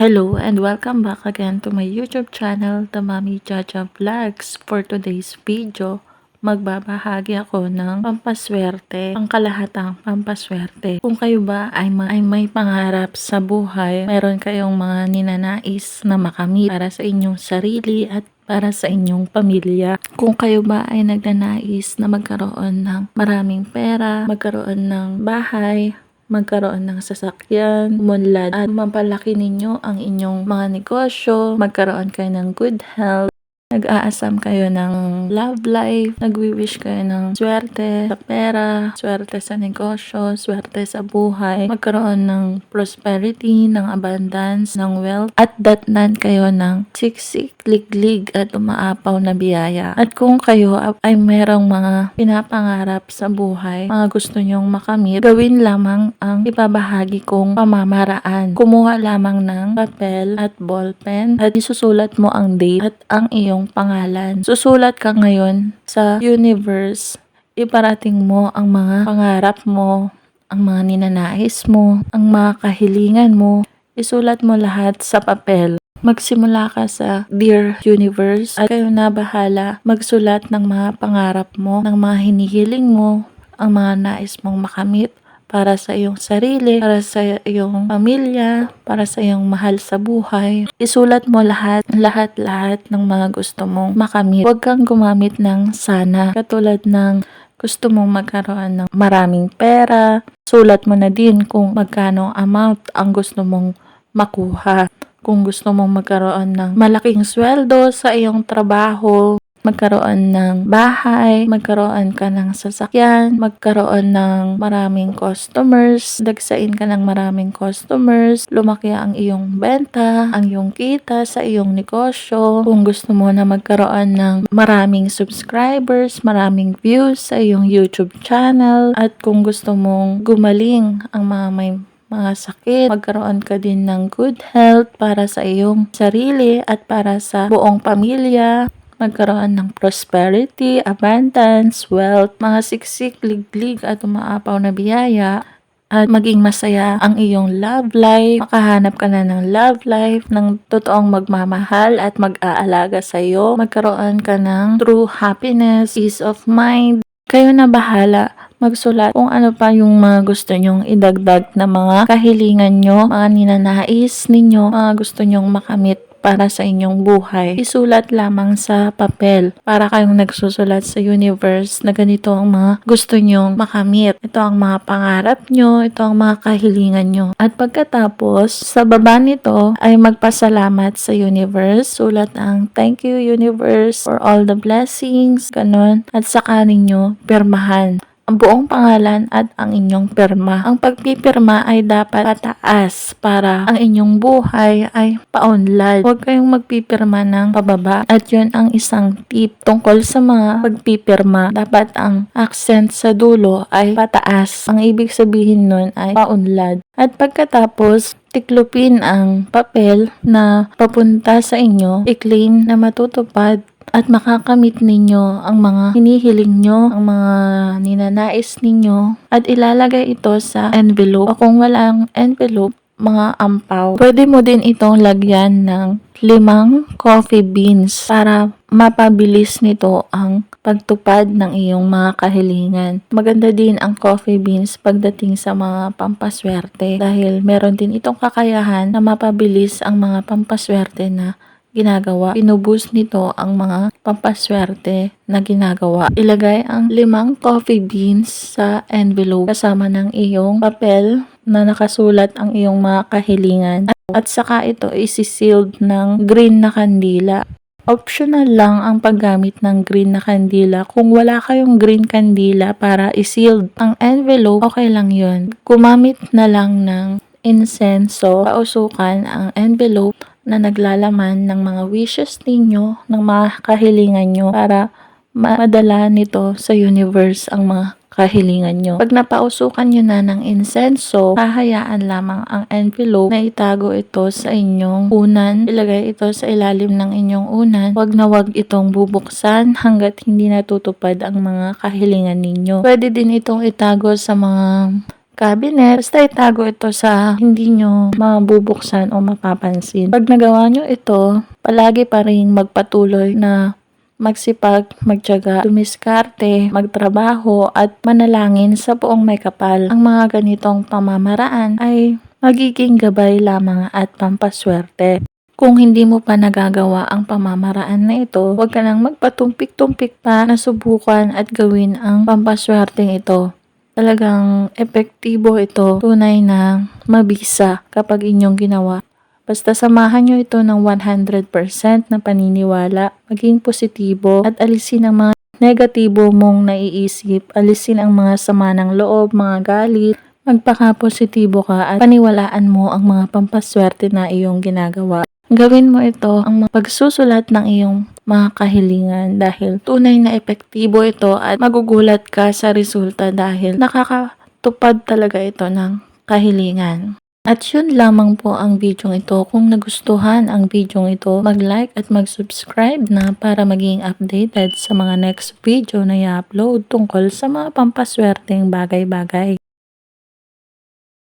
Hello and welcome back again to my YouTube channel, The Mommy Jaja Vlogs. For today's video, magbabahagi ako ng pampaswerte, pangkalahatang pampaswerte. Kung kayo ba ay may pangarap sa buhay, meron kayong mga ninanais na makamit para sa inyong sarili at para sa inyong pamilya. Kung kayo ba ay nagnanais na magkaroon ng maraming pera, magkaroon ng bahay, magkaroon ng sasakyan, umunlad at mapalaki ninyo ang inyong mga negosyo, magkaroon kayo ng good health, nag-aasam kayo ng love life, nagwi-wish kayo ng swerte sa pera, swerte sa negosyo, swerte sa buhay, magkaroon ng prosperity, ng abundance, ng wealth, at datnan kayo ng siksik, liglig at umaapaw na biyaya. At kung kayo ay merong mga pinapangarap sa buhay, mga gusto nyong makamit, gawin lamang ang ibabahagi kong pamamaraan. Kumuha lamang ng papel at ballpen at isusulat mo ang date at ang iyong pangalan. Susulat ka ngayon sa universe. Iparating mo ang mga pangarap mo, ang mga ninanais mo, ang mga kahilingan mo. Isulat mo lahat sa papel. Magsimula ka sa Dear Universe at kayo na bahala magsulat ng mga pangarap mo, ng mga hinihiling mo, ang mga nais mong makamit para sa iyong sarili, para sa iyong pamilya, para sa iyong mahal sa buhay. Isulat mo lahat ng mga gusto mong makamit. Huwag kang gumamit ng sana, katulad ng gusto mong magkaroon ng maraming pera. Sulat mo na din kung magkano amount ang gusto mong makuha. Kung gusto mong magkaroon ng malaking sweldo sa iyong trabaho, magkaroon ng bahay, magkaroon ka ng sasakyan, magkaroon ng maraming customers, dagsain ka ng maraming customers, lumaki ang iyong benta, ang iyong kita sa iyong negosyo. Kung gusto mo na magkaroon ng maraming subscribers, maraming views sa iyong YouTube channel, at kung gusto mong gumaling ang mga sakit, magkaroon ka din ng good health para sa iyong sarili at para sa buong pamilya, magkaroon ng prosperity, abundance, wealth, mga siksik, liglig at umaapaw na biyaya, at maging masaya ang iyong love life, makahanap ka na ng love life, ng totoong magmamahal at mag-aalaga sa iyo, magkaroon ka ng true happiness, peace of mind. Kayo na bahala magsulat kung ano pa yung mga gusto nyong idagdag na mga kahilingan nyo, mga ninanais ninyo, mga gusto nyong makamit para sa inyong buhay. Isulat lamang sa papel para kayong nagsusulat sa universe na ganito ang mga gusto nyong makamit. Ito ang mga pangarap nyo, ito ang mga kahilingan nyo. At pagkatapos, sa baba nito ay magpasalamat sa universe. Sulat ang thank you universe for all the blessings, ganon. At saka ninyo pirmahan ang buong pangalan at ang inyong pirma. Ang pagpipirma ay dapat pataas para ang inyong buhay ay paunlad. Huwag kayong magpipirma ng pababa. At yun ang isang tip tungkol sa mga pagpipirma. Dapat ang accent sa dulo ay pataas. Ang ibig sabihin nun ay paunlad. At pagkatapos, tiklupin ang papel na papunta sa inyo, i-claim na matutupad at makakamit ninyo ang mga hinihiling nyo, ang mga ninanais ninyo, at ilalagay ito sa envelope. O kung walang envelope, mga ampaw. Pwede mo din itong lagyan ng 5 coffee beans para mapabilis nito ang pagtupad ng iyong mga kahilingan. Maganda din ang coffee beans pagdating sa mga pampaswerte dahil meron din itong kakayahan na mapabilis ang mga pampaswerte na ginagawa. Pinuboost nito ang mga pampaswerte na ginagawa. Ilagay ang 5 coffee beans sa envelope kasama ng iyong papel na nakasulat ang iyong mga kahilingan. At saka ito isi-sealed ng green na kandila. Optional lang ang paggamit ng green na kandila. Kung wala kayong green kandila para i-sealed ang envelope, okay lang yun. Gumamit na lang ng insenso, pausukan ang envelope na naglalaman ng mga wishes ninyo, ng mga kahilingan nyo para madala nito sa universe ang mga kahilingan nyo. Pag napausukan nyo na ng insenso, hahayaan lamang ang envelope na itago ito sa inyong unan. Ilagay ito sa ilalim ng inyong unan. Huwag na huwag itong bubuksan hanggat hindi natutupad ang mga kahilingan ninyo. Pwede din itong itago sa mga cabinet. Basta itago ito sa hindi nyo mabubuksan o mapapansin. Pag nagawa nyo ito, palagi pa rin magpatuloy na magsipag, magtiyaga, dumiskarte, magtrabaho at manalangin sa buong may kapal. Ang mga ganitong pamamaraan ay magiging gabay lamang at pampaswerte. Kung hindi mo pa nagagawa ang pamamaraan na ito, huwag ka nang magpatumpik-tumpik pa na subukan at gawin ang pampaswerteng ito. Talagang epektibo ito, tunay na mabisa kapag inyong ginawa. Basta samahan nyo ito ng 100% na paniniwala, maging positibo at alisin ang mga negatibo mong naiisip, alisin ang mga sama ng loob, mga galit, magpaka-positibo ka at paniwalaan mo ang mga pampaswerte na iyong ginagawa. Gawin mo ito ang pagsusulat ng iyong mga kahilingan dahil tunay na epektibo ito at magugulat ka sa resulta dahil nakakatupad talaga ito ng kahilingan. At yun lamang po ang video ito. Kung nagustuhan ang video ito, mag-like at mag-subscribe na para maging updated sa mga next video na i-upload tungkol sa mga pampaswerteng bagay-bagay.